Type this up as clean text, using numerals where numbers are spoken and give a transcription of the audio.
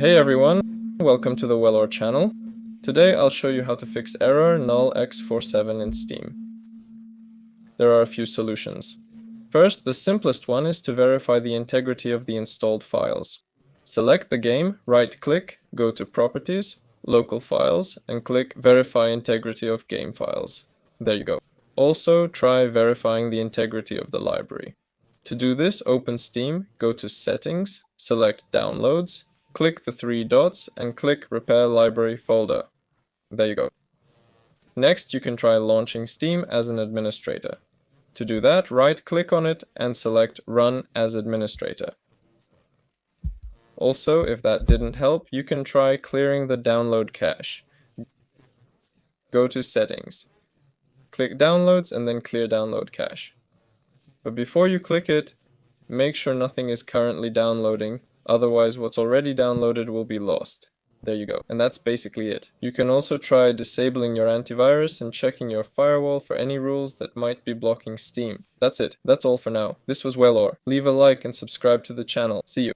Hey everyone, welcome to the Wellor channel. Today I'll show you how to fix error null x47 in Steam. There are a few solutions. First, the simplest one is to verify the integrity of the installed files. Select the game, right-click, go to Properties, Local Files, and click Verify Integrity of Game Files. There you go. Also, try verifying the integrity of the library. To do this, open Steam, go to Settings, select Downloads, click the three dots, and click Repair Library Folder. There you go. Next, you can try launching Steam as an administrator. To do that, right-click on it and select Run as Administrator. Also, if that didn't help, you can try clearing the download cache. Go to Settings. Click Downloads and then Clear Download Cache. But before you click it, make sure nothing is currently downloading, otherwise what's already downloaded will be lost. There you go. And that's basically it. You can also try disabling your antivirus and checking your firewall for any rules that might be blocking Steam. That's it. That's all for now. This was Wellor. Leave a like and subscribe to the channel. See you.